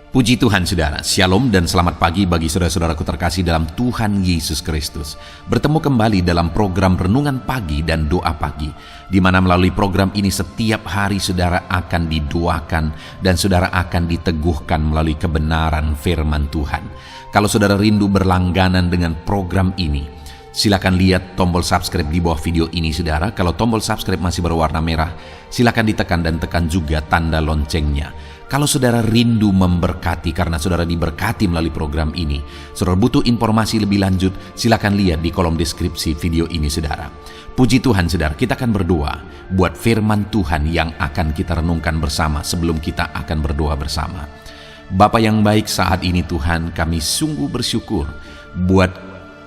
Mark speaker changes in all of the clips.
Speaker 1: Puji Tuhan saudara, Shalom dan selamat pagi bagi saudara-saudaraku terkasih dalam Tuhan Yesus Kristus. Bertemu kembali dalam program Renungan Pagi dan Doa Pagi, di mana melalui program ini setiap hari saudara akan didoakan dan saudara akan diteguhkan melalui kebenaran firman Tuhan. Kalau saudara rindu berlangganan dengan program ini, silakan lihat tombol subscribe di bawah video ini saudara. Kalau tombol subscribe masih berwarna merah, silakan ditekan dan tekan juga tanda loncengnya. Kalau saudara rindu memberkati karena saudara diberkati melalui program ini, saudara butuh informasi lebih lanjut, silakan lihat di kolom deskripsi video ini saudara. Puji Tuhan saudara, kita akan berdoa buat firman Tuhan yang akan kita renungkan bersama sebelum kita akan berdoa bersama. Bapa yang baik, saat ini Tuhan kami sungguh bersyukur buat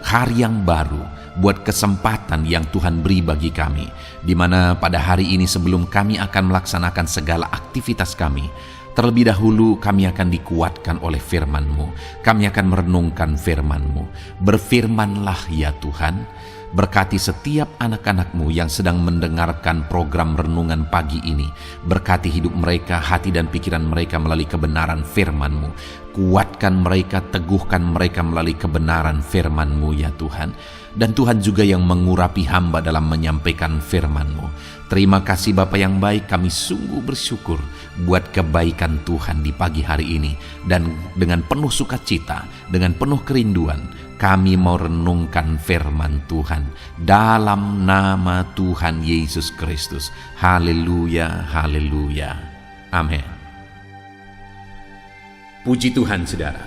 Speaker 1: hari yang baru, buat kesempatan yang Tuhan beri bagi kami, di mana pada hari ini sebelum kami akan melaksanakan segala aktivitas kami, terlebih dahulu kami akan dikuatkan oleh firman-Mu. Kami akan merenungkan firman-Mu. Berfirmanlah ya Tuhan, berkati setiap anak-anak-Mu yang sedang mendengarkan program renungan pagi ini. Berkati hidup mereka, hati dan pikiran mereka melalui kebenaran firman-Mu. Kuatkan mereka, teguhkan mereka melalui kebenaran firman-Mu ya Tuhan. Dan Tuhan juga yang mengurapi hamba dalam menyampaikan firman-Mu. Terima kasih Bapa yang baik, kami sungguh bersyukur buat kebaikan Tuhan di pagi hari ini. Dan dengan penuh sukacita, dengan penuh kerinduan, kami mau renungkan firman Tuhan dalam nama Tuhan Yesus Kristus. Haleluya, haleluya. Amin. Puji Tuhan saudara.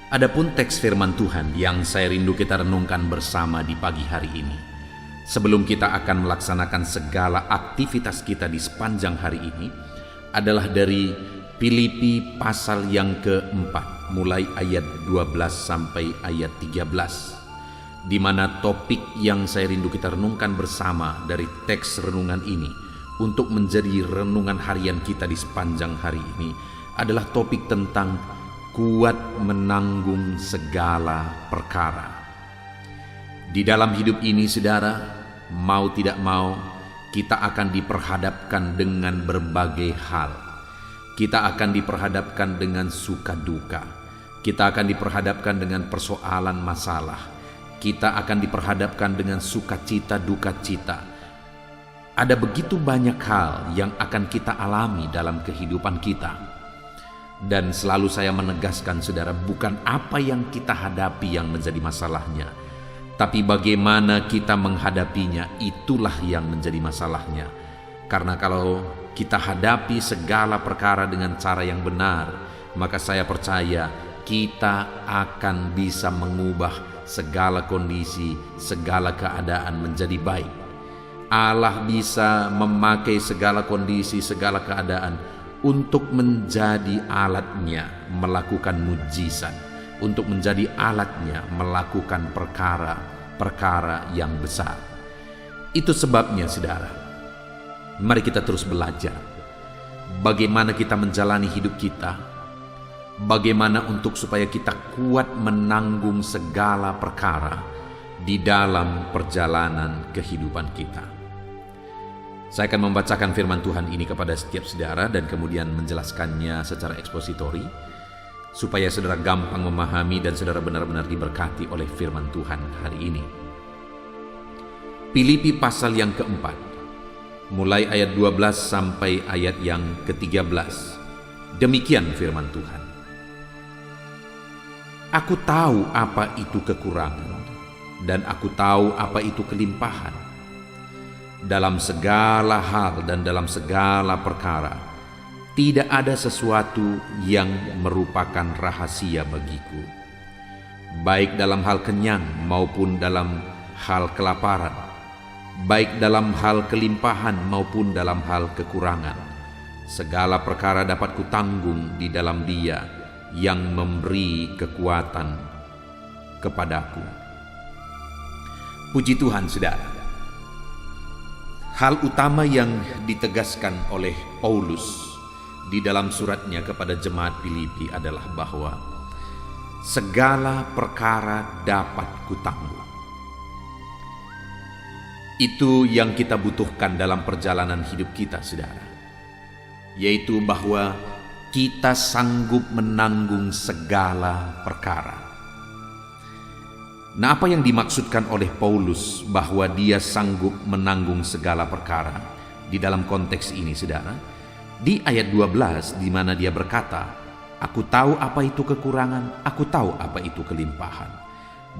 Speaker 1: Adapun teks firman Tuhan yang saya rindu kita renungkan bersama di pagi hari ini, sebelum kita akan melaksanakan segala aktivitas kita di sepanjang hari ini, adalah dari Filipi pasal yang keempat, mulai ayat 12 sampai ayat 13, di mana topik yang saya rindu kita renungkan bersama dari teks renungan ini untuk menjadi renungan harian kita di sepanjang hari ini adalah topik tentang kuat menanggung segala perkara. Di dalam hidup ini saudara, mau tidak mau kita akan diperhadapkan dengan berbagai hal. Kita akan diperhadapkan dengan suka duka. Kita akan diperhadapkan dengan persoalan masalah. Kita akan diperhadapkan dengan sukacita duka cita. Ada begitu banyak hal yang akan kita alami dalam kehidupan kita. Dan selalu saya menegaskan saudara, bukan apa yang kita hadapi yang menjadi masalahnya, tapi bagaimana kita menghadapinya, itulah yang menjadi masalahnya. Karena kalau kita hadapi segala perkara dengan cara yang benar, maka saya percaya kita akan bisa mengubah segala kondisi, segala keadaan menjadi baik. Allah bisa memakai segala kondisi, segala keadaan untuk menjadi alatnya melakukan mujizat, untuk menjadi alatnya melakukan perkara-perkara yang besar. Itu sebabnya saudara, mari kita terus belajar bagaimana kita menjalani hidup kita, bagaimana untuk supaya kita kuat menanggung segala perkara di dalam perjalanan kehidupan kita. Saya akan membacakan firman Tuhan ini kepada setiap saudara dan kemudian menjelaskannya secara ekspositori, supaya saudara gampang memahami dan saudara benar-benar diberkati oleh firman Tuhan hari ini. Filipi pasal yang keempat, mulai ayat 12 sampai ayat yang ke-13. Demikian firman Tuhan. Aku tahu apa itu kekurangan, dan aku tahu apa itu kelimpahan. Dalam segala hal dan dalam segala perkara, tidak ada sesuatu yang merupakan rahasia bagiku, baik dalam hal kenyang maupun dalam hal kelaparan, baik dalam hal kelimpahan maupun dalam hal kekurangan. Segala perkara dapat kutanggung di dalam Dia yang memberi kekuatan kepadaku. Puji Tuhan saudara. Hal utama yang ditegaskan oleh Paulus di dalam suratnya kepada jemaat Filipi adalah bahwa segala perkara dapat kutanggung. Itu yang kita butuhkan dalam perjalanan hidup kita, saudara. Yaitu bahwa kita sanggup menanggung segala perkara. Nah, apa yang dimaksudkan oleh Paulus bahwa dia sanggup menanggung segala perkara di dalam konteks ini, saudara? Di ayat 12 di mana dia berkata, "Aku tahu apa itu kekurangan, aku tahu apa itu kelimpahan.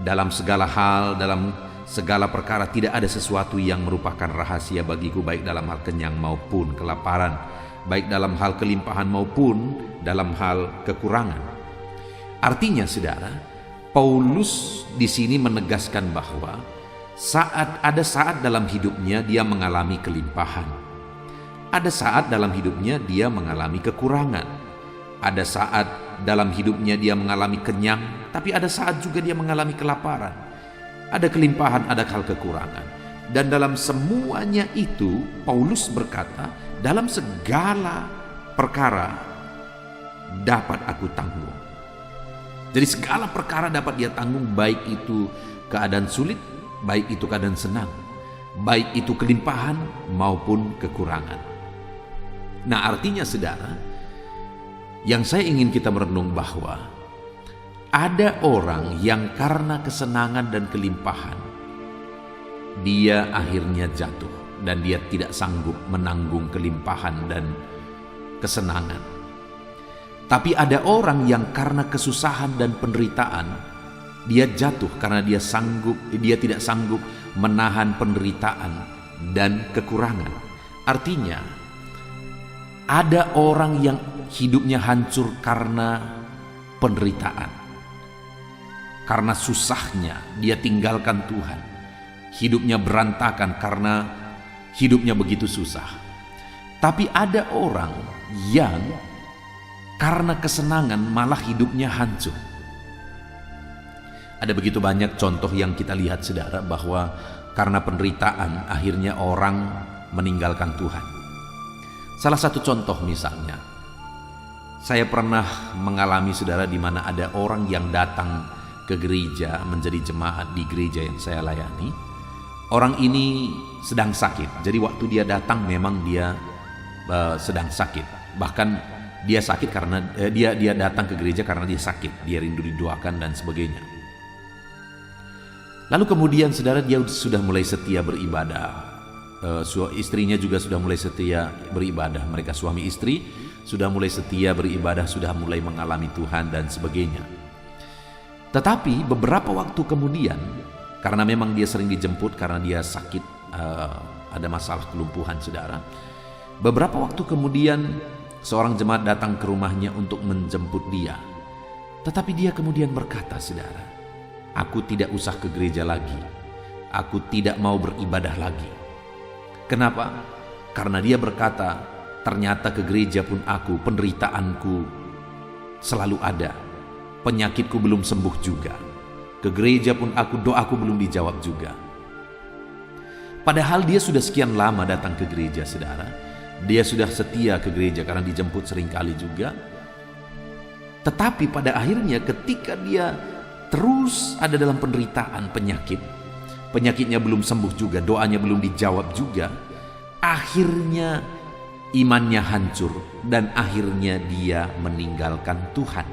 Speaker 1: Dalam segala hal, dalam segala perkara tidak ada sesuatu yang merupakan rahasia bagiku, baik dalam hal kenyang maupun kelaparan, baik dalam hal kelimpahan maupun dalam hal kekurangan." Artinya, saudara, Paulus di sini menegaskan bahwa ada saat dalam hidupnya dia mengalami kelimpahan. Ada saat dalam hidupnya dia mengalami kekurangan. Ada saat dalam hidupnya dia mengalami kenyang, tapi ada saat juga dia mengalami kelaparan. Ada kelimpahan, ada hal kekurangan. Dan dalam semuanya itu, Paulus berkata, dalam segala perkara dapat aku tanggung. Jadi segala perkara dapat dia tanggung, baik itu keadaan sulit, baik itu keadaan senang, baik itu kelimpahan maupun kekurangan. Nah, artinya, saudara, yang saya ingin kita merenung bahwa ada orang yang karena kesenangan dan kelimpahan dia akhirnya jatuh dan dia tidak sanggup menanggung kelimpahan dan kesenangan. Tapi ada orang yang karena kesusahan dan penderitaan dia jatuh karena dia tidak sanggup menahan penderitaan dan kekurangan. Artinya, ada orang yang hidupnya hancur karena penderitaan. Karena susahnya dia tinggalkan Tuhan. Hidupnya berantakan karena hidupnya begitu susah. Tapi ada orang yang karena kesenangan malah hidupnya hancur. Ada begitu banyak contoh yang kita lihat, saudara, bahwa karena penderitaan akhirnya orang meninggalkan Tuhan. Salah satu contoh misalnya, saya pernah mengalami, saudara, di mana ada orang yang datang ke gereja menjadi jemaat di gereja yang saya layani. Orang ini sedang sakit. Jadi waktu dia datang memang dia sedang sakit. Bahkan dia sakit karena dia datang ke gereja karena dia sakit. Dia rindu didoakan dan sebagainya. Lalu kemudian, saudara, dia sudah mulai setia beribadah. Istrinya juga sudah mulai setia beribadah. Mereka suami istri sudah mulai setia beribadah, sudah mulai mengalami Tuhan dan sebagainya. Tetapi beberapa waktu kemudian, karena memang dia sering dijemput karena dia sakit, ada masalah kelumpuhan, saudara. Beberapa waktu kemudian seorang jemaat datang ke rumahnya untuk menjemput dia. Tetapi dia kemudian berkata, saudara, "Aku tidak usah ke gereja lagi. Aku tidak mau beribadah lagi." Kenapa? Karena dia berkata, ternyata ke gereja pun penderitaanku selalu ada. Penyakitku belum sembuh juga. Ke gereja pun doaku belum dijawab juga. Padahal dia sudah sekian lama datang ke gereja, saudara. Dia sudah setia ke gereja karena dijemput seringkali juga. Tetapi pada akhirnya ketika dia terus ada dalam penderitaan penyakitnya belum sembuh juga, doanya belum dijawab juga, akhirnya imannya hancur dan akhirnya dia meninggalkan Tuhan.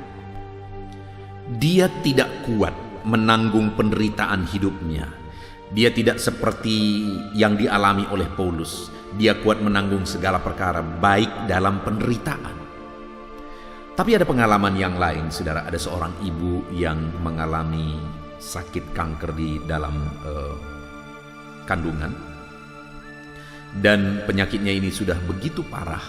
Speaker 1: Dia tidak kuat menanggung penderitaan hidupnya. Dia tidak seperti yang dialami oleh Paulus. Dia kuat menanggung segala perkara, baik dalam penderitaan. Tapi ada pengalaman yang lain, saudara. Ada seorang ibu yang mengalami sakit kanker di dalam kandungan, dan penyakitnya ini sudah begitu parah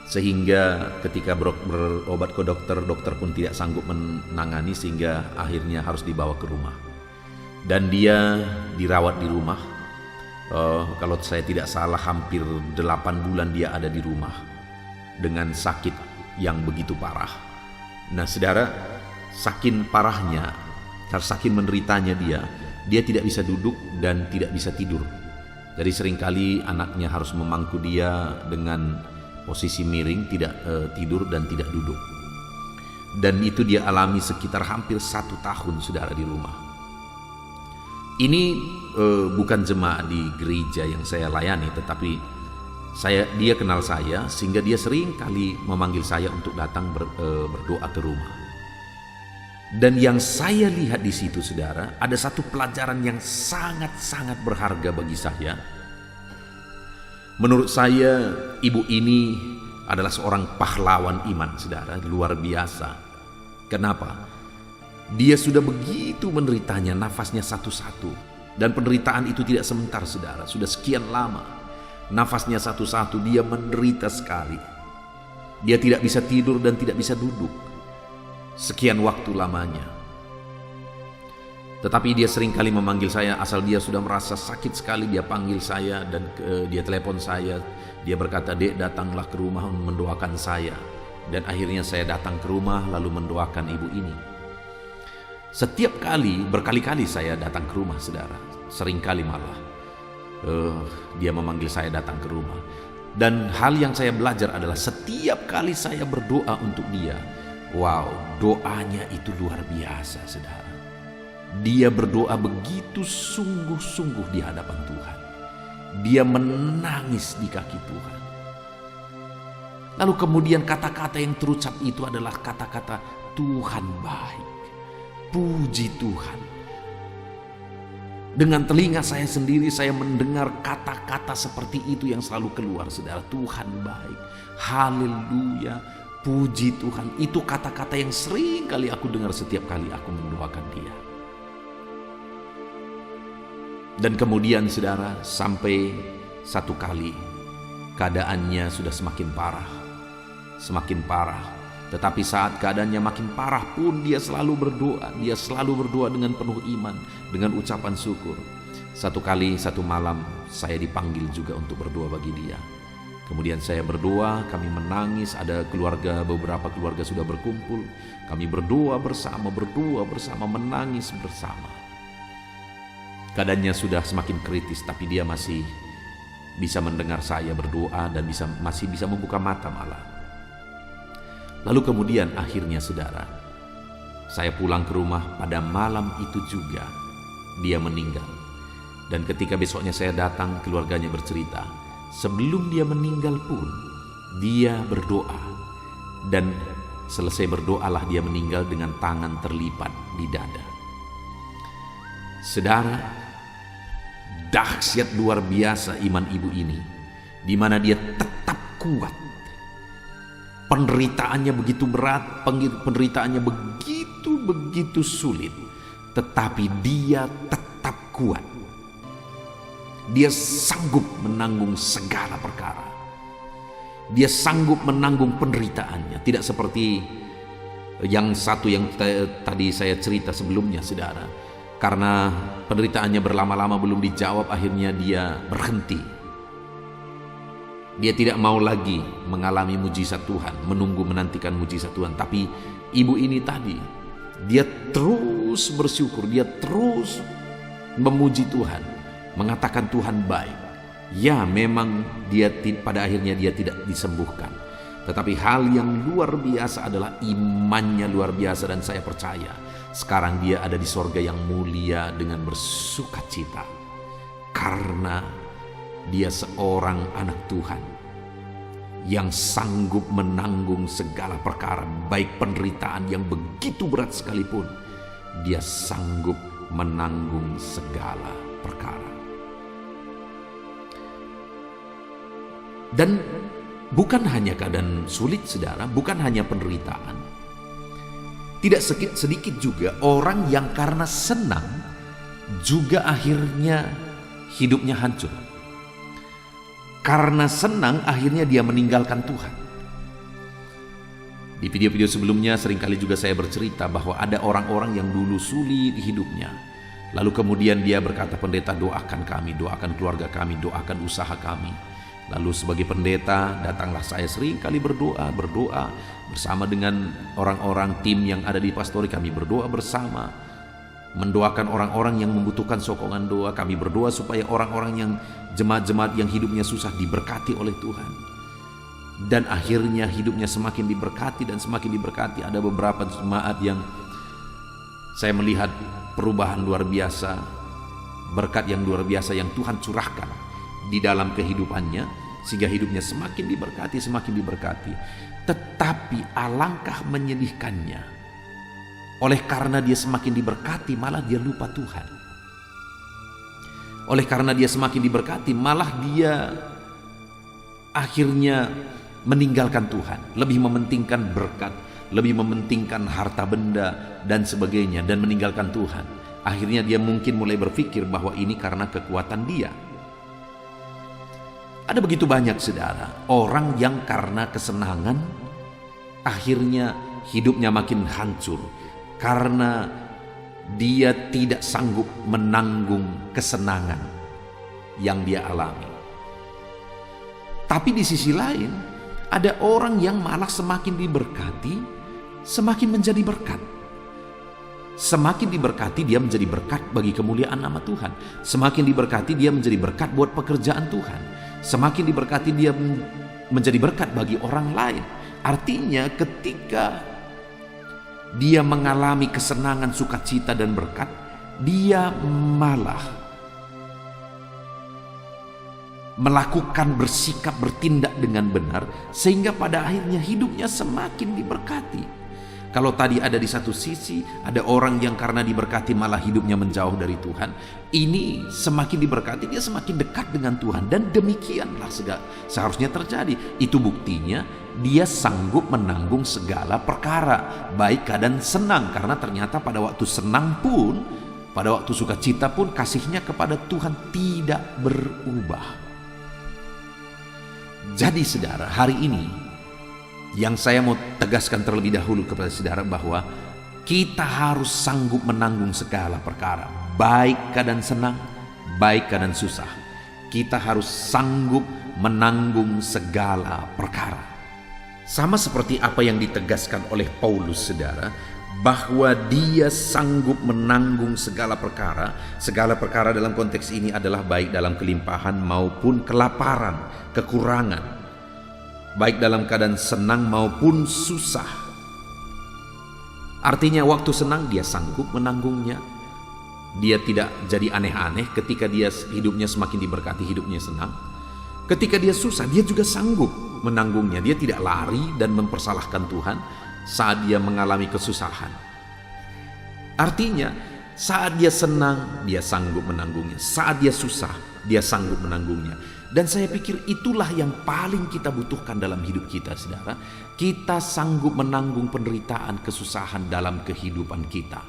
Speaker 1: sehingga ketika berobat ke dokter pun tidak sanggup menangani, sehingga akhirnya harus dibawa ke rumah dan dia dirawat di rumah. Kalau saya tidak salah hampir 8 bulan dia ada di rumah dengan sakit yang begitu parah. Nah, saudara, saking parahnya, saking menderitanya dia tidak bisa duduk dan tidak bisa tidur. Jadi seringkali anaknya harus memangku dia dengan posisi miring, tidak tidur dan tidak duduk. Dan itu dia alami sekitar hampir 1 tahun, saudara, di rumah. Ini bukan jemaat di gereja yang saya layani, tetapi Dia kenal saya sehingga dia sering kali memanggil saya untuk datang berdoa ke rumah. Dan yang saya lihat di situ, saudara, ada satu pelajaran yang sangat-sangat berharga bagi saya. Menurut saya, ibu ini adalah seorang pahlawan iman, saudara, luar biasa. Kenapa? Dia sudah begitu menderitanya, nafasnya satu-satu. Dan penderitaan itu tidak sebentar, saudara, sudah sekian lama. Nafasnya satu-satu, dia menderita sekali. Dia tidak bisa tidur dan tidak bisa duduk sekian waktu lamanya. Tetapi dia sering kali memanggil saya, asal dia sudah merasa sakit sekali, dia panggil saya dan dia telepon saya. Dia berkata, "Dek, datanglah ke rumah mendoakan saya." Dan akhirnya saya datang ke rumah lalu mendoakan ibu ini. Setiap kali, berkali-kali saya datang ke rumah, saudara. Sering kali malah dia memanggil saya datang ke rumah. Dan hal yang saya belajar adalah setiap kali saya berdoa untuk dia, wow, doanya itu luar biasa, saudara. Dia berdoa begitu sungguh-sungguh di hadapan Tuhan. Dia menangis di kaki Tuhan. Lalu kemudian kata-kata yang terucap itu adalah kata-kata Tuhan baik. Puji Tuhan. Dengan telinga saya sendiri saya mendengar kata-kata seperti itu yang selalu keluar, saudara. Tuhan baik. Haleluya. Puji Tuhan. Itu kata-kata yang sering kali aku dengar setiap kali aku mendoakan dia. Dan kemudian, saudara, sampai satu kali keadaannya sudah semakin parah. Semakin parah. Tetapi saat keadaannya makin parah pun dia selalu berdoa. Dia selalu berdoa dengan penuh iman, dengan ucapan syukur. Satu kali, satu malam saya dipanggil juga untuk berdoa bagi dia. Kemudian saya berdoa, kami menangis, ada beberapa keluarga sudah berkumpul. Kami berdoa bersama, menangis bersama. Keadaannya sudah semakin kritis, tapi dia masih bisa mendengar saya berdoa dan masih bisa membuka mata malah. Lalu kemudian akhirnya, saudara, saya pulang ke rumah. Pada malam itu juga dia meninggal. Dan ketika besoknya saya datang, keluarganya bercerita, sebelum dia meninggal pun dia berdoa. Dan selesai berdoalah dia meninggal dengan tangan terlipat di dada. Saudara, dahsyat luar biasa iman ibu ini, di mana dia tetap kuat. Penderitaannya begitu berat, penderitaannya begitu sulit, tetapi dia tetap kuat. Dia sanggup menanggung segala perkara. Dia sanggup menanggung penderitaannya. Tidak seperti yang satu yang tadi saya cerita sebelumnya, saudara. Karena penderitaannya berlama-lama belum dijawab, akhirnya dia berhenti. Dia tidak mau lagi mengalami mujizat Tuhan, menantikan mujizat Tuhan. Tapi ibu ini tadi, dia terus bersyukur, dia terus memuji Tuhan, mengatakan Tuhan baik. Ya, memang pada akhirnya dia tidak disembuhkan. Tetapi hal yang luar biasa adalah imannya luar biasa, dan saya percaya sekarang dia ada di sorga yang mulia dengan bersukacita. Karena dia seorang anak Tuhan yang sanggup menanggung segala perkara, baik penderitaan yang begitu berat sekalipun, dia sanggup menanggung segala perkara. Dan bukan hanya keadaan sulit, saudara, bukan hanya penderitaan. Tidak sedikit juga orang yang karena senang juga akhirnya hidupnya hancur. Karena senang akhirnya dia meninggalkan Tuhan. Di video-video sebelumnya seringkali juga saya bercerita bahwa ada orang-orang yang dulu sulit hidupnya. Lalu kemudian dia berkata, "Pendeta, doakan kami, doakan keluarga kami, doakan usaha kami." Lalu sebagai pendeta datanglah saya seringkali berdoa bersama dengan orang-orang tim yang ada di pastori. Kami berdoa bersama, mendoakan orang-orang yang membutuhkan sokongan doa. Kami berdoa supaya orang-orang yang jemaat-jemaat yang hidupnya susah diberkati oleh Tuhan. Dan akhirnya hidupnya semakin diberkati dan semakin diberkati. Ada beberapa jemaat yang saya melihat perubahan luar biasa, berkat yang luar biasa yang Tuhan curahkan di dalam kehidupannya. sehingga hidupnya semakin diberkati, semakin diberkati. Tetapi alangkah menyedihkannya, oleh karena dia semakin diberkati malah dia lupa Tuhan. Oleh karena dia semakin diberkati malah dia akhirnya meninggalkan Tuhan, lebih mementingkan berkat, lebih mementingkan harta benda dan sebagainya, dan meninggalkan Tuhan. Akhirnya dia mungkin mulai berpikir bahwa ini karena kekuatan dia. Ada begitu banyak, saudara, orang yang karena kesenangan akhirnya hidupnya makin hancur karena dia tidak sanggup menanggung kesenangan yang dia alami. Tapi di sisi lain, ada orang yang malah semakin diberkati, semakin menjadi berkat. Semakin diberkati, dia menjadi berkat bagi kemuliaan nama Tuhan. Semakin diberkati, dia menjadi berkat buat pekerjaan Tuhan. Semakin diberkati, dia menjadi berkat bagi orang lain. Artinya ketika dia mengalami kesenangan, sukacita, dan berkat, dia malah melakukan, bersikap, bertindak dengan benar, sehingga pada akhirnya hidupnya semakin diberkati. Kalau tadi ada di satu sisi, ada orang yang karena diberkati malah hidupnya menjauh dari Tuhan. Ini semakin diberkati, dia semakin dekat dengan Tuhan. Dan demikianlah seharusnya terjadi. Itu buktinya dia sanggup menanggung segala perkara, baik keadaan senang. Karena ternyata pada waktu senang pun, pada waktu sukacita pun, kasihnya kepada Tuhan tidak berubah. Jadi saudara, hari ini yang saya mau tegaskan terlebih dahulu kepada saudara bahwa kita harus sanggup menanggung segala perkara, baik keadaan senang, baik keadaan susah. Kita harus sanggup menanggung segala perkara. Sama seperti apa yang ditegaskan oleh Paulus, saudara, bahwa dia sanggup menanggung segala perkara. Segala perkara dalam konteks ini adalah baik dalam kelimpahan maupun kelaparan, kekurangan, baik dalam keadaan senang maupun susah. Artinya waktu senang dia sanggup menanggungnya. Dia tidak jadi aneh-aneh ketika dia hidupnya semakin diberkati, hidupnya senang. Ketika dia susah, dia juga sanggup menanggungnya. Dia tidak lari dan mempersalahkan Tuhan saat dia mengalami kesusahan. Artinya saat dia senang, dia sanggup menanggungnya. Saat dia susah, dia sanggup menanggungnya. Dan saya pikir itulah yang paling kita butuhkan dalam hidup kita, saudara. Kita sanggup menanggung penderitaan, kesusahan dalam kehidupan kita.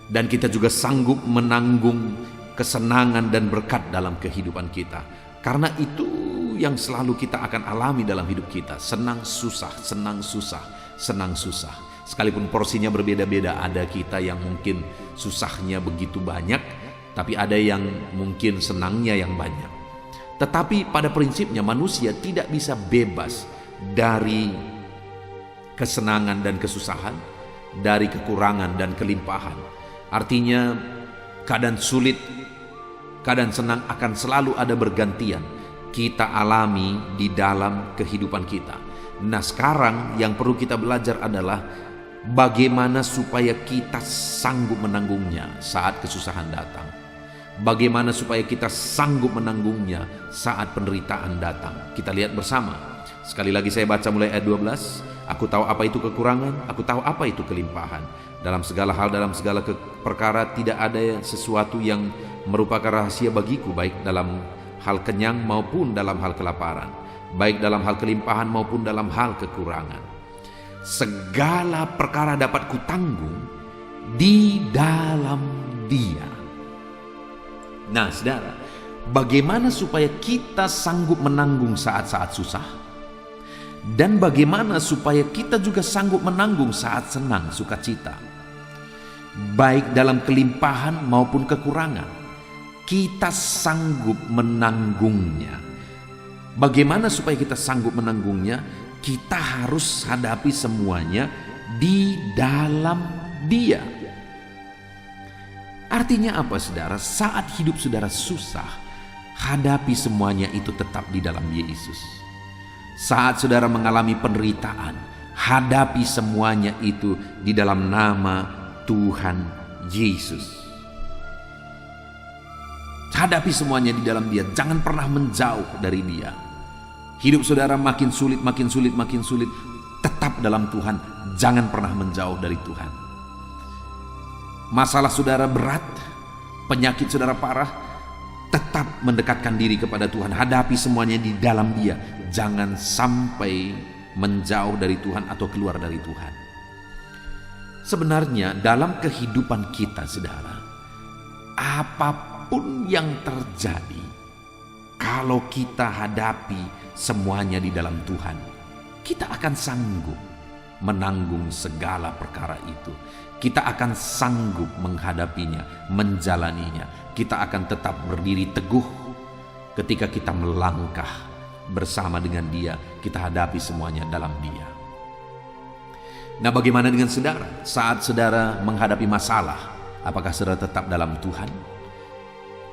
Speaker 1: Dan kita juga sanggup menanggung kesenangan dan berkat dalam kehidupan kita. Karena itu yang selalu kita akan alami dalam hidup kita. Senang, susah, senang, susah, senang, susah. Sekalipun porsinya berbeda-beda, ada kita yang mungkin susahnya begitu banyak, tapi ada yang mungkin senangnya yang banyak. Tetapi pada prinsipnya manusia tidak bisa bebas dari kesenangan dan kesusahan, dari kekurangan dan kelimpahan. Artinya keadaan sulit, keadaan senang akan selalu ada bergantian kita alami di dalam kehidupan kita. Nah, sekarang yang perlu kita belajar adalah bagaimana supaya kita sanggup menanggungnya saat kesusahan datang. Bagaimana supaya kita sanggup menanggungnya saat penderitaan datang. Kita lihat bersama. Sekali lagi saya baca mulai ayat 12. Aku tahu apa itu kekurangan, aku tahu apa itu kelimpahan. Dalam segala hal, dalam segala perkara tidak ada sesuatu yang merupakan rahasia bagiku, baik dalam hal kenyang maupun dalam hal kelaparan, baik dalam hal kelimpahan maupun dalam hal kekurangan. Segala perkara dapat kutanggung di dalam Dia. Nah, saudara, bagaimana supaya kita sanggup menanggung saat-saat susah? Dan bagaimana supaya kita juga sanggup menanggung saat senang, sukacita? Baik dalam kelimpahan maupun kekurangan, kita sanggup menanggungnya. Bagaimana supaya kita sanggup menanggungnya? Kita harus hadapi semuanya di dalam Dia. Artinya apa, saudara? Saat hidup saudara susah, hadapi semuanya itu tetap di dalam Yesus. Saat saudara mengalami penderitaan, hadapi semuanya itu di dalam nama Tuhan Yesus. Hadapi semuanya di dalam Dia. Jangan pernah menjauh dari Dia. Hidup saudara makin sulit, makin sulit, makin sulit. Tetap dalam Tuhan, jangan pernah menjauh dari Tuhan. Masalah saudara berat, penyakit saudara parah, tetap mendekatkan diri kepada Tuhan. Hadapi semuanya di dalam Dia. Jangan sampai menjauh dari Tuhan atau keluar dari Tuhan. Sebenarnya dalam kehidupan kita saudara, apapun yang terjadi, kalau kita hadapi semuanya di dalam Tuhan, kita akan sanggup menanggung segala perkara itu. Kita akan sanggup menghadapinya, menjalaninya. Kita akan tetap berdiri teguh ketika kita melangkah bersama dengan Dia. Kita hadapi semuanya dalam Dia. Nah, bagaimana dengan saudara? Saat saudara menghadapi masalah, apakah saudara tetap dalam Tuhan?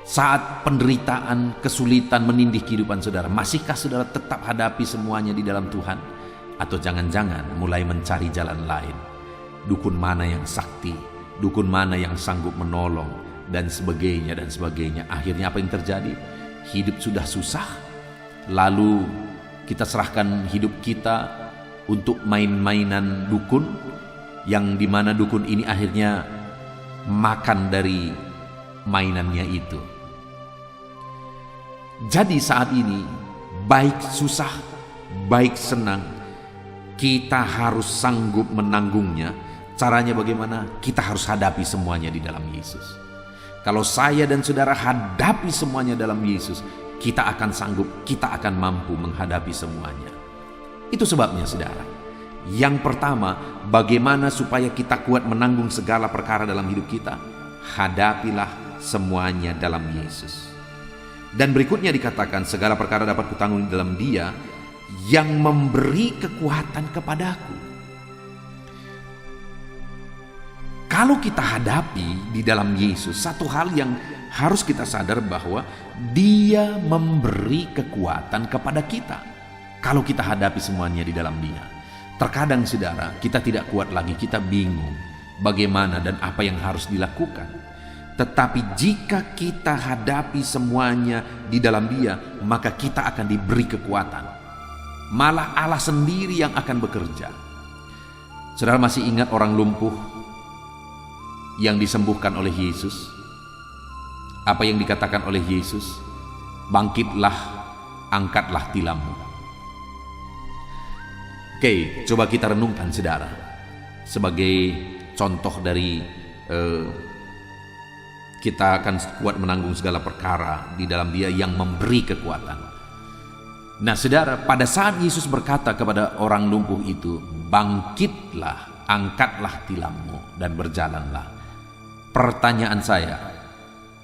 Speaker 1: Saat penderitaan, kesulitan menindih kehidupan saudara, masihkah saudara tetap hadapi semuanya di dalam Tuhan? Atau jangan-jangan mulai mencari jalan lain? Dukun mana yang sakti? Dukun mana yang sanggup menolong? Dan sebagainya, dan sebagainya. Akhirnya apa yang terjadi? Hidup sudah susah, lalu kita serahkan hidup kita untuk main-mainan dukun, yang dimana dukun ini akhirnya makan dari mainannya itu. Jadi saat ini, baik susah, baik senang, kita harus sanggup menanggungnya. Caranya bagaimana? Kita harus hadapi semuanya di dalam Yesus. Kalau saya dan saudara hadapi semuanya dalam Yesus, kita akan sanggup, kita akan mampu menghadapi semuanya. Itu sebabnya saudara, yang pertama, bagaimana supaya kita kuat menanggung segala perkara dalam hidup kita? Hadapilah semuanya dalam Yesus. Dan berikutnya dikatakan, segala perkara dapat kutanggung di dalam Dia yang memberi kekuatan kepadaku. Kalau kita hadapi di dalam Yesus, satu hal yang harus kita sadar bahwa Dia memberi kekuatan kepada kita. Kalau kita hadapi semuanya di dalam Dia. Terkadang saudara, kita tidak kuat lagi, kita bingung bagaimana dan apa yang harus dilakukan. Tetapi jika kita hadapi semuanya di dalam Dia, maka kita akan diberi kekuatan. Malah Allah sendiri yang akan bekerja. Saudara masih ingat orang lumpuh yang disembuhkan oleh Yesus? Apa yang dikatakan oleh Yesus? Bangkitlah, angkatlah tilammu. Oke, coba kita renungkan saudara. Sebagai contoh dari kita akan kuat menanggung segala perkara di dalam Dia yang memberi kekuatan. Nah saudara, pada saat Yesus berkata kepada orang lumpuh itu, bangkitlah, angkatlah tilammu dan berjalanlah. Pertanyaan saya,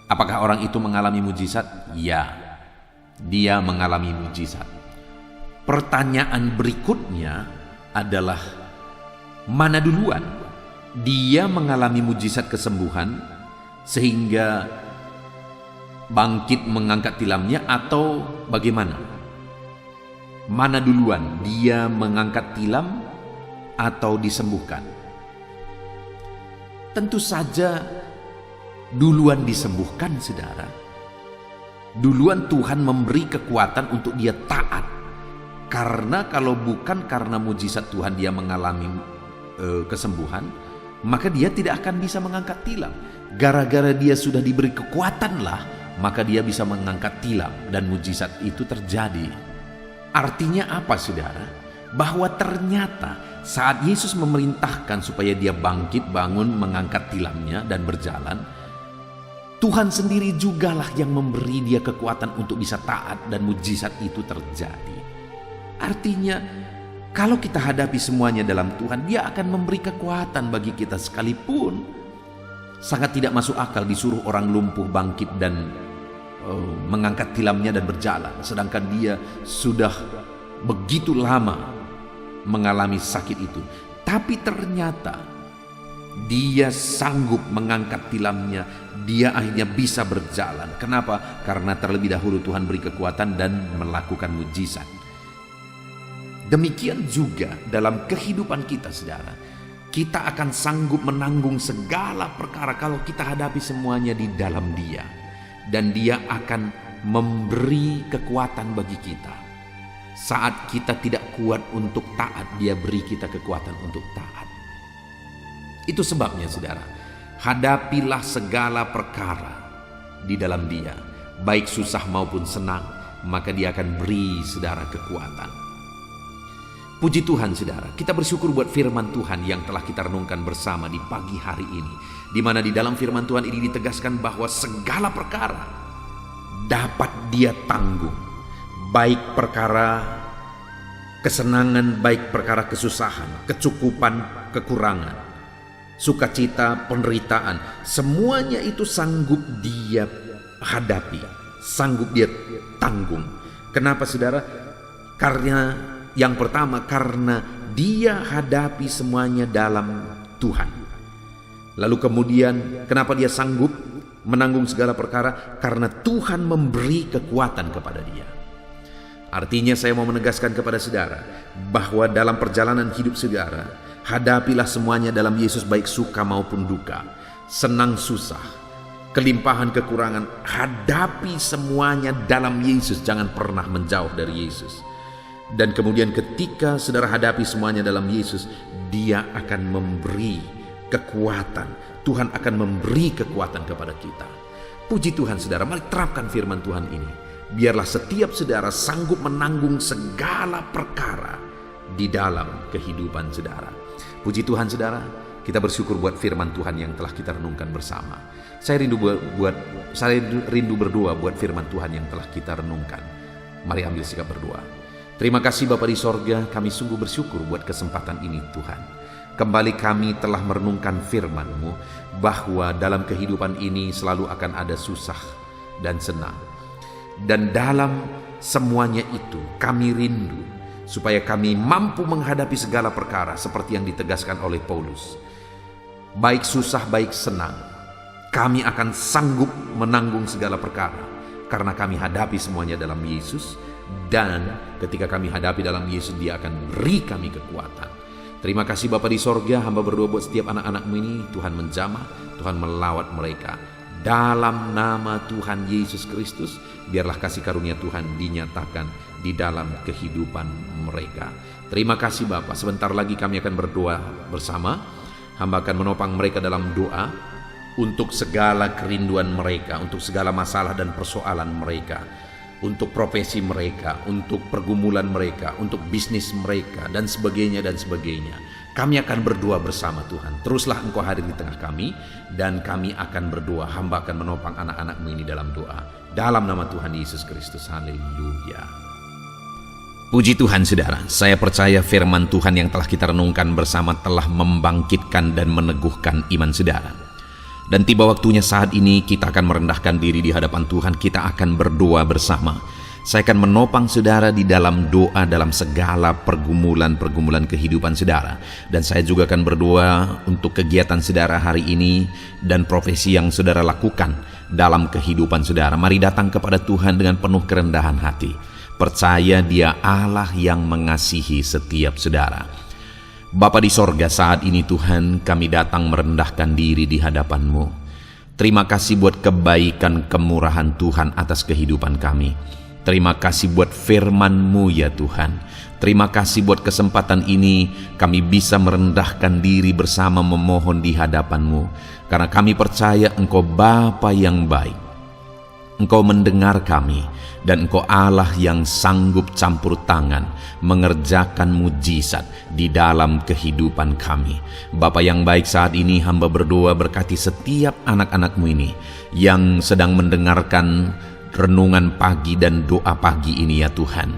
Speaker 1: apakah orang itu mengalami mujizat? Ya, dia mengalami mujizat. Pertanyaan berikutnya adalah, mana duluan? Dia mengalami mujizat kesembuhan sehingga bangkit mengangkat tilamnya, atau bagaimana? Mana duluan? Dia mengangkat tilam atau disembuhkan? Tentu saja duluan disembuhkan saudara. Duluan Tuhan memberi kekuatan untuk dia taat. Karena kalau bukan karena mujizat Tuhan dia mengalami kesembuhan, maka dia tidak akan bisa mengangkat tilam. Gara-gara dia sudah diberi kekuatan lah, maka dia bisa mengangkat tilam dan mujizat itu terjadi. Artinya apa saudara? Bahwa ternyata saat Yesus memerintahkan supaya dia bangkit, bangun, mengangkat tilamnya dan berjalan, Tuhan sendiri jugalah yang memberi dia kekuatan untuk bisa taat dan mujizat itu terjadi. Artinya kalau kita hadapi semuanya dalam Tuhan, Dia akan memberi kekuatan bagi kita. Sekalipun sangat tidak masuk akal disuruh orang lumpuh bangkit dan mengangkat tilamnya dan berjalan, sedangkan dia sudah begitu lama mengalami sakit itu. Tapi ternyata dia sanggup mengangkat tilamnya, dia akhirnya bisa berjalan. Kenapa? Karena terlebih dahulu Tuhan beri kekuatan dan melakukan mujizat. Demikian juga dalam kehidupan kita saudara, kita akan sanggup menanggung segala perkara kalau kita hadapi semuanya di dalam Dia. Dan Dia akan memberi kekuatan bagi kita. Saat kita tidak kuat untuk taat, Dia beri kita kekuatan untuk taat. Itu sebabnya saudara, hadapilah segala perkara di dalam Dia, baik susah maupun senang, maka Dia akan beri saudara kekuatan. Puji Tuhan saudara, kita bersyukur buat firman Tuhan yang telah kita renungkan bersama di pagi hari ini, di mana di dalam firman Tuhan ini ditegaskan bahwa segala perkara dapat Dia tanggung, baik perkara kesenangan, baik perkara kesusahan, kecukupan, kekurangan, sukacita, penderitaan, semuanya itu sanggup Dia hadapi, sanggup Dia tanggung. Kenapa saudara? Karena yang pertama, karena Dia hadapi semuanya dalam Tuhan. Lalu kemudian kenapa Dia sanggup menanggung segala perkara? Karena Tuhan memberi kekuatan kepada Dia. Artinya saya mau menegaskan kepada saudara bahwa dalam perjalanan hidup saudara, hadapilah semuanya dalam Yesus, baik suka maupun duka, senang susah, kelimpahan kekurangan, hadapi semuanya dalam Yesus. Jangan pernah menjauh dari Yesus. Dan kemudian ketika saudara hadapi semuanya dalam Yesus, Dia akan memberi kekuatan. Tuhan akan memberi kekuatan kepada kita. Puji Tuhan saudara, mari terapkan firman Tuhan ini. Biarlah setiap saudara sanggup menanggung segala perkara di dalam kehidupan saudara. Puji Tuhan saudara, kita bersyukur buat firman Tuhan yang telah kita renungkan bersama. Saya rindu berdoa buat firman Tuhan yang telah kita renungkan. Mari ambil sikap berdoa. Terima kasih Bapa di sorga, kami sungguh bersyukur buat kesempatan ini Tuhan. Kembali kami telah merenungkan firman-Mu bahwa dalam kehidupan ini selalu akan ada susah dan senang. Dan dalam semuanya itu kami rindu supaya kami mampu menghadapi segala perkara seperti yang ditegaskan oleh Paulus. Baik susah, baik senang, kami akan sanggup menanggung segala perkara karena kami hadapi semuanya dalam Yesus. Dan ketika kami hadapi dalam Yesus, Dia akan beri kami kekuatan. Terima kasih Bapa di sorga, hamba berdoa buat setiap anak-anak-Mu ini, Tuhan menjamah, Tuhan melawat mereka. Dalam nama Tuhan Yesus Kristus, biarlah kasih karunia Tuhan dinyatakan di dalam kehidupan mereka. Terima kasih Bapa. Sebentar lagi kami akan berdoa bersama. Hamba akan menopang mereka dalam doa untuk segala kerinduan mereka, untuk segala masalah dan persoalan mereka, untuk profesi mereka, untuk pergumulan mereka, untuk bisnis mereka, dan sebagainya dan sebagainya. Kami akan berdoa bersama Tuhan. Teruslah Engkau hadir di tengah kami, dan kami akan berdoa. Hamba akan menopang anak-anak-Mu ini dalam doa. Dalam nama Tuhan Yesus Kristus. Haleluya. Puji Tuhan saudara, saya percaya firman Tuhan yang telah kita renungkan bersama telah membangkitkan dan meneguhkan iman saudara. Dan tiba waktunya saat ini kita akan merendahkan diri di hadapan Tuhan. Kita akan berdoa bersama. Saya akan menopang saudara di dalam doa dalam segala pergumulan-pergumulan kehidupan saudara. Dan saya juga akan berdoa untuk kegiatan saudara hari ini dan profesi yang saudara lakukan dalam kehidupan saudara. Mari datang kepada Tuhan dengan penuh kerendahan hati. Percaya Dia Allah yang mengasihi setiap saudara. Bapa di sorga, saat ini Tuhan kami datang merendahkan diri di hadapan-Mu. Terima kasih buat kebaikan kemurahan Tuhan atas kehidupan kami. Terima kasih buat firman-Mu ya Tuhan. Terima kasih buat kesempatan ini kami bisa merendahkan diri bersama memohon di hadapan-Mu. Karena kami percaya Engkau Bapa yang baik. Engkau mendengar kami, dan Engkau Allah yang sanggup campur tangan mengerjakan mujizat di dalam kehidupan kami. Bapa yang baik, saat ini hamba berdoa berkati setiap anak-anak-Mu ini yang sedang mendengarkan renungan pagi dan doa pagi ini ya Tuhan.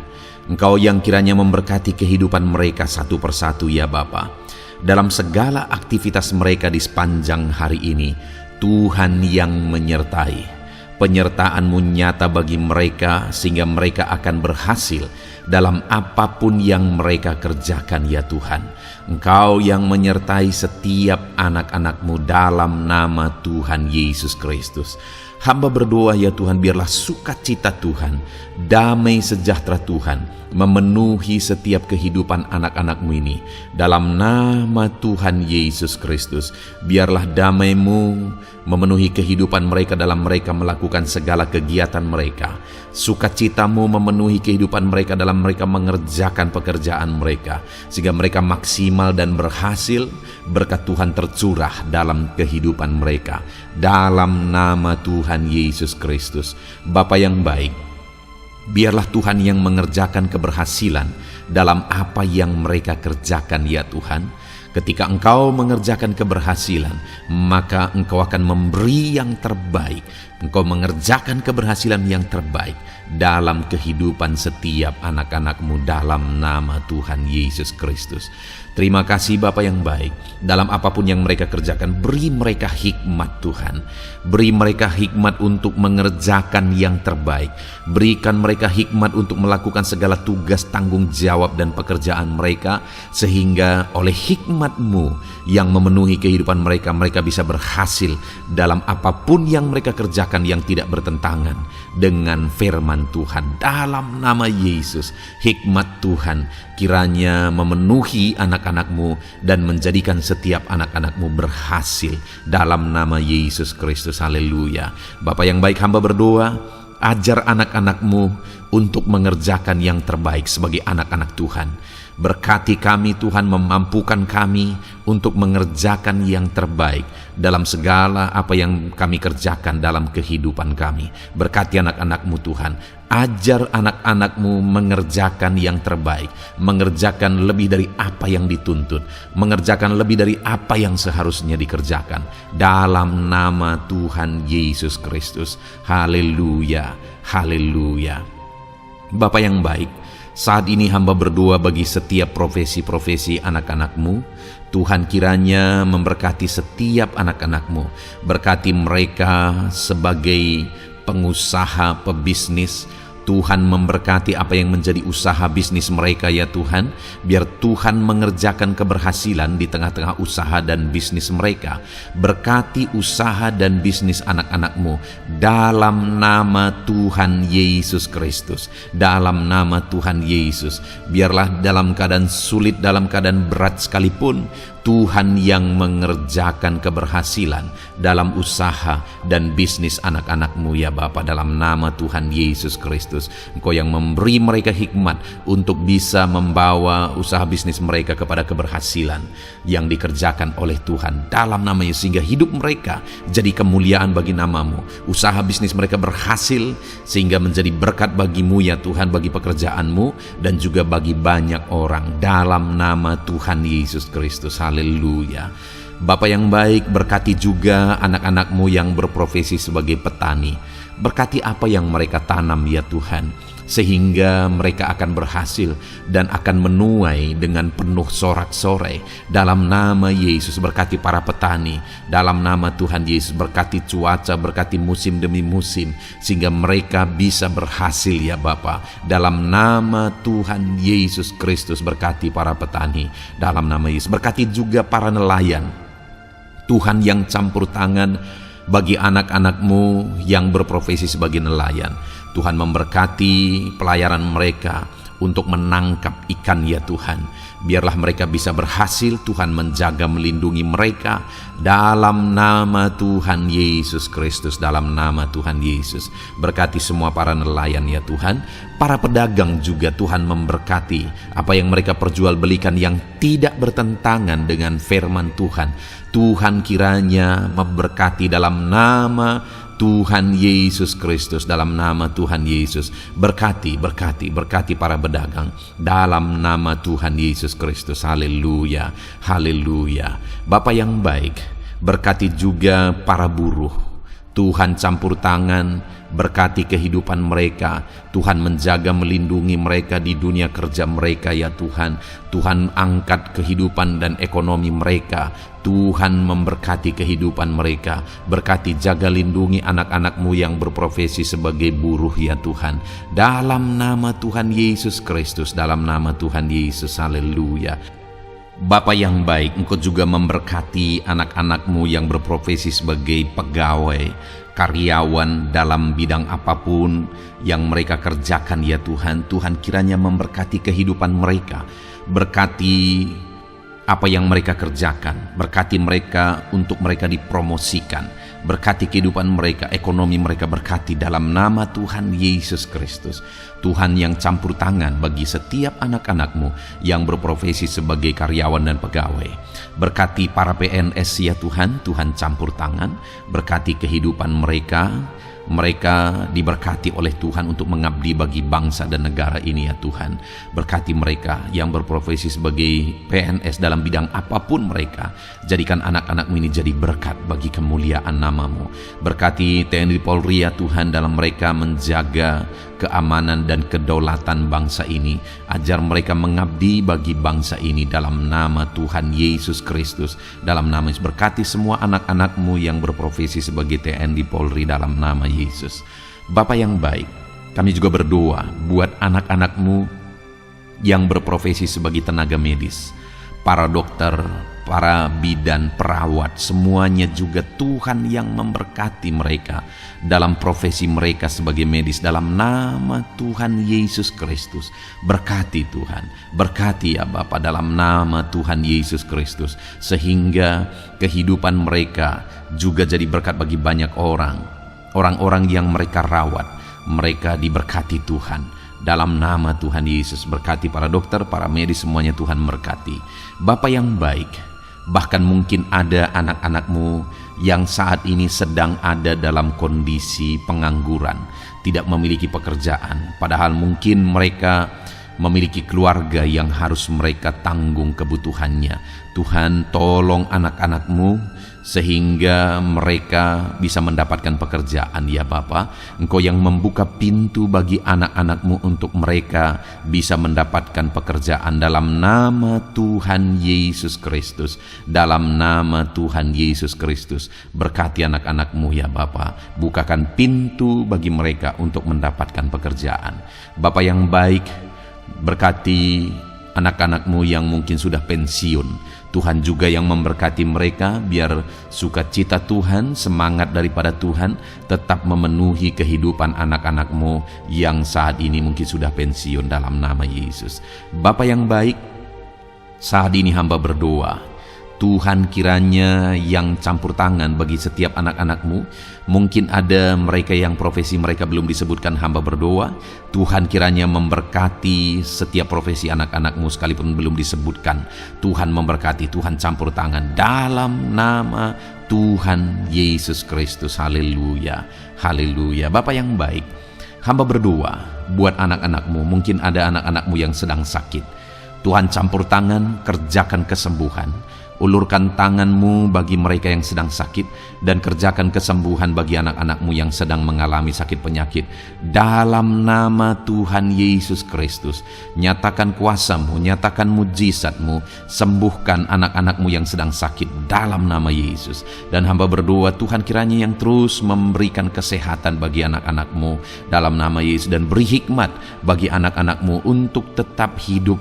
Speaker 1: Engkau yang kiranya memberkati kehidupan mereka satu persatu ya Bapa. Dalam segala aktivitas mereka di sepanjang hari ini, Tuhan yang menyertai. Penyertaan-Mu nyata bagi mereka sehingga mereka akan berhasil dalam apapun yang mereka kerjakan ya Tuhan. Engkau yang menyertai setiap anak-anak-Mu dalam nama Tuhan Yesus Kristus. Hamba berdoa ya Tuhan, biarlah sukacita Tuhan, damai sejahtera Tuhan memenuhi setiap kehidupan anak-anak-Mu ini. Dalam nama Tuhan Yesus Kristus, biarlah damai-Mu memenuhi kehidupan mereka dalam mereka melakukan segala kegiatan mereka. Sukacita-Mu memenuhi kehidupan mereka dalam mereka mengerjakan pekerjaan mereka, sehingga mereka maksimal dan berhasil. Berkat Tuhan tercurah dalam kehidupan mereka. Dalam nama Tuhan Yesus Kristus. Bapa yang baik, biarlah Tuhan yang mengerjakan keberhasilan dalam apa yang mereka kerjakan ya Tuhan. Ketika Engkau mengerjakan keberhasilan, maka Engkau akan memberi yang terbaik. Engkau mengerjakan keberhasilan yang terbaik dalam kehidupan setiap anak-anak-Mu dalam nama Tuhan Yesus Kristus. Terima kasih Bapa yang baik. Dalam apapun yang mereka kerjakan, beri mereka hikmat Tuhan. Beri mereka hikmat untuk mengerjakan yang terbaik. Berikan mereka hikmat untuk melakukan segala tugas, tanggung jawab dan pekerjaan mereka, sehingga oleh hikmat-Mu yang memenuhi kehidupan mereka, mereka bisa berhasil dalam apapun yang mereka kerjakan yang tidak bertentangan dengan firman Tuhan. Dalam nama Yesus, hikmat Tuhan kiranya memenuhi anak-anak-Mu dan menjadikan setiap anak-anak-Mu berhasil dalam nama Yesus Kristus. Haleluya. Bapa yang baik, hamba berdoa, ajar anak-anak-Mu untuk mengerjakan yang terbaik sebagai anak-anak Tuhan. Berkati kami Tuhan, memampukan kami untuk mengerjakan yang terbaik dalam segala apa yang kami kerjakan dalam kehidupan kami. Berkati anak-anak-Mu Tuhan, ajar anak-anak-Mu mengerjakan yang terbaik, mengerjakan lebih dari apa yang dituntut, mengerjakan lebih dari apa yang seharusnya dikerjakan. Dalam nama Tuhan Yesus Kristus. Haleluya, haleluya. Bapa yang baik, saat ini hamba berdoa bagi setiap profesi-profesi anak-anak-Mu. Tuhan kiranya memberkati setiap anak-anak-Mu. Berkati mereka sebagai pengusaha, pebisnis. Tuhan memberkati apa yang menjadi usaha bisnis mereka ya Tuhan. Biar Tuhan mengerjakan keberhasilan di tengah-tengah usaha dan bisnis mereka. Berkati usaha dan bisnis anak-anak-Mu dalam nama Tuhan Yesus Kristus. Dalam nama Tuhan Yesus. Biarlah dalam keadaan sulit, dalam keadaan berat sekalipun, Tuhan yang mengerjakan keberhasilan dalam usaha dan bisnis anak-anak-Mu ya Bapa, dalam nama Tuhan Yesus Kristus. Engkau yang memberi mereka hikmat untuk bisa membawa usaha bisnis mereka kepada keberhasilan yang dikerjakan oleh Tuhan dalam nama Yesus, sehingga hidup mereka jadi kemuliaan bagi nama-Mu. Usaha bisnis mereka berhasil sehingga menjadi berkat bagi-Mu ya Tuhan, bagi pekerjaan-Mu dan juga bagi banyak orang dalam nama Tuhan Yesus Kristus. Haleluya. Bapa yang baik, berkati juga anak-anak-Mu yang berprofesi sebagai petani. Berkati apa yang mereka tanam ya Tuhan, sehingga mereka akan berhasil dan akan menuai dengan penuh sorak-sorai. Dalam nama Yesus, berkati para petani. Dalam nama Tuhan Yesus, berkati cuaca, berkati musim demi musim, sehingga mereka bisa berhasil ya Bapa. Dalam nama Tuhan Yesus Kristus, berkati para petani. Dalam nama Yesus, berkati juga para nelayan. Tuhan yang campur tangan bagi anak-anak-Mu yang berprofesi sebagai nelayan. Tuhan memberkati pelayaran mereka untuk menangkap ikan ya Tuhan. Biarlah mereka bisa berhasil. Tuhan menjaga, melindungi mereka dalam nama Tuhan Yesus Kristus. Dalam nama Tuhan Yesus, berkati semua para nelayan ya Tuhan. Para pedagang juga Tuhan memberkati apa yang mereka perjualbelikan yang tidak bertentangan dengan firman Tuhan. Tuhan kiranya memberkati dalam nama Tuhan Yesus Kristus. Dalam nama Tuhan Yesus, berkati para pedagang dalam nama Tuhan Yesus Kristus. Haleluya, haleluya. Bapa yang baik, berkati juga para buruh. Tuhan campur tangan, berkati kehidupan mereka. Tuhan menjaga, melindungi mereka di dunia kerja mereka ya Tuhan. Tuhan angkat kehidupan dan ekonomi mereka. Tuhan memberkati kehidupan mereka. Berkati, jaga, lindungi anak-anak-Mu yang berprofesi sebagai buruh ya Tuhan. Dalam nama Tuhan Yesus Kristus, dalam nama Tuhan Yesus. Haleluya. Bapa yang baik, Engkau juga memberkati anak-anak-Mu yang berprofesi sebagai pegawai. karyawan dalam bidang apapun yang mereka kerjakan ya Tuhan. Tuhan kiranya memberkati kehidupan mereka, berkati apa yang mereka kerjakan, berkati mereka untuk mereka dipromosikan, berkati kehidupan mereka, ekonomi mereka berkati dalam nama Tuhan Yesus Kristus. Tuhan yang campur tangan bagi setiap anak-anak-Mu yang berprofesi sebagai karyawan dan pegawai. Berkati para PNS ya Tuhan, Tuhan campur tangan, berkati kehidupan mereka. Mereka diberkati oleh Tuhan untuk mengabdi bagi bangsa dan negara ini ya Tuhan. Berkati mereka yang berprofesi sebagai PNS dalam bidang apapun mereka. Jadikan anak-anak ini jadi berkat bagi kemuliaan nama-Mu. Berkati TNI Polri ya Tuhan dalam mereka menjaga keamanan dan kedaulatan bangsa ini. Ajar mereka mengabdi bagi bangsa ini dalam nama Tuhan Yesus Kristus. Dalam nama Yesus, berkati semua anak-anak-Mu yang berprofesi sebagai TNI Polri dalam nama Yesus. Bapa yang baik, kami juga berdoa buat anak-anak-Mu yang berprofesi sebagai tenaga medis, para dokter, para bidan, perawat, semuanya juga Tuhan yang memberkati mereka dalam profesi mereka sebagai medis dalam nama Tuhan Yesus Kristus. Berkati Tuhan, berkati ya Bapa dalam nama Tuhan Yesus Kristus, sehingga kehidupan mereka juga jadi berkat bagi banyak orang-orang yang mereka rawat. Mereka diberkati Tuhan dalam nama Tuhan Yesus. Berkati para dokter, para medis, semuanya Tuhan berkati. Bapa yang baik, bahkan mungkin ada anak-anak-Mu yang saat ini sedang ada dalam kondisi pengangguran, tidak memiliki pekerjaan, padahal mungkin mereka memiliki keluarga yang harus mereka tanggung kebutuhannya. Tuhan, tolong anak-anak-Mu sehingga mereka bisa mendapatkan pekerjaan ya Bapa. Engkau yang membuka pintu bagi anak-anak-Mu untuk mereka bisa mendapatkan pekerjaan dalam nama Tuhan Yesus Kristus. Dalam nama Tuhan Yesus Kristus, berkati anak-anak-Mu ya Bapa. Bukakan pintu bagi mereka untuk mendapatkan pekerjaan. Bapa yang baik, berkati anak-anak-Mu yang mungkin sudah pensiun. Tuhan juga yang memberkati mereka, biar sukacita Tuhan, semangat daripada Tuhan tetap memenuhi kehidupan anak-anak-Mu yang saat ini mungkin sudah pensiun dalam nama Yesus. Bapa yang baik, saat ini hamba berdoa, Tuhan kiranya yang campur tangan bagi setiap anak-anak-Mu. Mungkin ada mereka yang profesi mereka belum disebutkan, hamba berdoa Tuhan kiranya memberkati setiap profesi anak-anak-Mu sekalipun belum disebutkan. Tuhan memberkati, Tuhan campur tangan dalam nama Tuhan Yesus Kristus. Haleluya, haleluya. Bapa yang baik, hamba berdoa buat anak-anak-Mu. Mungkin ada anak-anak-Mu yang sedang sakit. Tuhan campur tangan, kerjakan kesembuhan. Ulurkan tangan-Mu bagi mereka yang sedang sakit, dan kerjakan kesembuhan bagi anak-anak-Mu yang sedang mengalami sakit penyakit. Dalam nama Tuhan Yesus Kristus, nyatakan kuasa-Mu, nyatakan mujizat-Mu, sembuhkan anak-anak-Mu yang sedang sakit dalam nama Yesus. Dan hamba berdoa Tuhan kiranya yang terus memberikan kesehatan bagi anak-anak-Mu dalam nama Yesus, dan beri hikmat bagi anak-anak-Mu untuk tetap hidup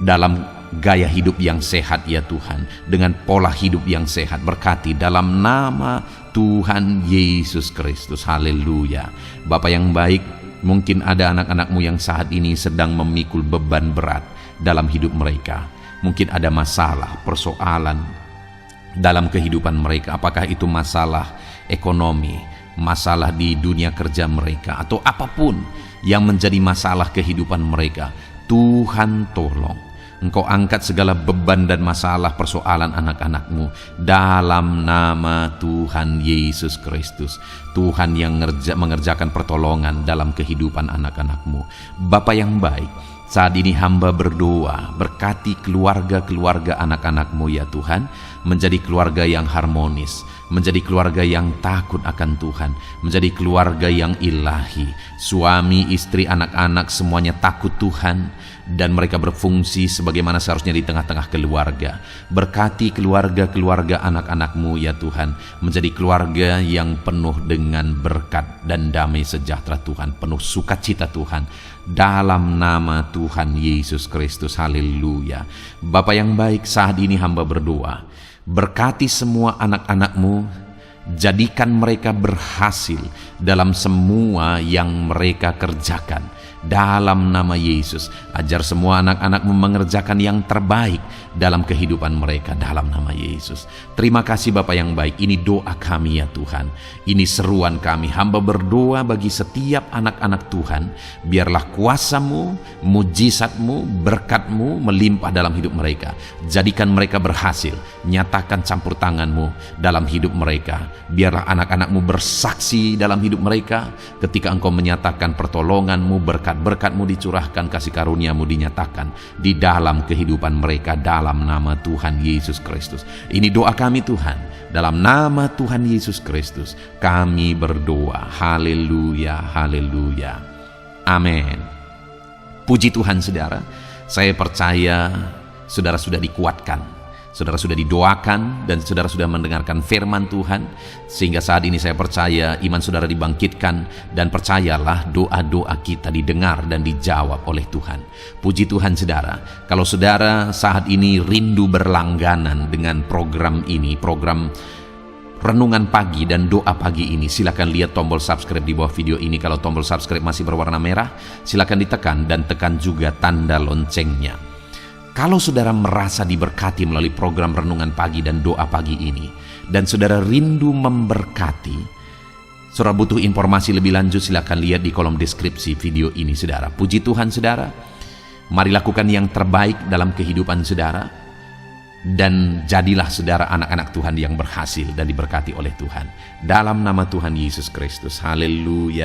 Speaker 1: dalam gaya hidup yang sehat ya Tuhan, dengan pola hidup yang sehat. Berkati dalam nama Tuhan Yesus Kristus. Haleluya. Bapa yang baik, mungkin ada anak-anak-Mu yang saat ini sedang memikul beban berat dalam hidup mereka. Mungkin ada masalah, persoalan dalam kehidupan mereka. Apakah itu masalah ekonomi, masalah di dunia kerja mereka, atau apapun yang menjadi masalah kehidupan mereka. Tuhan tolong, Engkau angkat segala beban dan masalah persoalan anak-anak-Mu dalam nama Tuhan Yesus Kristus. Tuhan yang mengerjakan pertolongan dalam kehidupan anak-anak-Mu. Bapa yang baik, saat ini hamba berdoa, berkati keluarga-keluarga anak-anak-Mu ya Tuhan, menjadi keluarga yang harmonis, menjadi keluarga yang takut akan Tuhan, menjadi keluarga yang ilahi. Suami, istri, anak-anak semuanya takut Tuhan, dan mereka berfungsi sebagaimana seharusnya di tengah-tengah keluarga. Berkati keluarga-keluarga anak-anak-Mu ya Tuhan, menjadi keluarga yang penuh dengan berkat dan damai sejahtera Tuhan, penuh sukacita Tuhan, dalam nama Tuhan Yesus Kristus. Haleluya. Bapa yang baik, saat ini hamba berdoa, berkati semua anak-anak-Mu Jadikan mereka berhasil dalam semua yang mereka kerjakan. Dalam nama Yesus, ajar semua anak-anak-Mu mengerjakan yang terbaik dalam kehidupan mereka dalam nama Yesus. Terima kasih Bapa yang baik, ini doa kami ya Tuhan. Ini seruan kami, hamba berdoa bagi setiap anak-anak Tuhan. Biarlah kuasa-Mu, mujizat-Mu, berkat-Mu melimpah dalam hidup mereka. Jadikan mereka berhasil, nyatakan campur tangan-Mu dalam hidup mereka. Biarlah anak-anak-Mu bersaksi dalam hidup mereka ketika Engkau menyatakan pertolongan-Mu, berkat-Mu dicurahkan, kasih karunia-Mu dinyatakan di dalam kehidupan mereka dalam nama Tuhan Yesus Kristus. Ini doa kami Tuhan, dalam nama Tuhan Yesus Kristus kami berdoa. Haleluya, haleluya, amin. Puji Tuhan saudara, saya percaya saudara sudah dikuatkan, saudara sudah didoakan, dan saudara sudah mendengarkan firman Tuhan, sehingga saat ini saya percaya iman saudara dibangkitkan, dan percayalah doa-doa kita didengar dan dijawab oleh Tuhan. Puji Tuhan saudara, kalau saudara saat ini rindu berlangganan dengan program ini, program Renungan Pagi dan Doa Pagi ini, silakan lihat tombol subscribe di bawah video ini. Kalau tombol subscribe masih berwarna merah, silakan ditekan dan tekan juga tanda loncengnya. Kalau saudara merasa diberkati melalui program Renungan Pagi dan Doa Pagi ini, dan saudara rindu memberkati, saudara butuh informasi lebih lanjut, silakan lihat di kolom deskripsi video ini saudara. Puji Tuhan saudara, mari lakukan yang terbaik dalam kehidupan saudara, dan jadilah saudara anak-anak Tuhan yang berhasil dan diberkati oleh Tuhan. Dalam nama Tuhan Yesus Kristus, haleluya.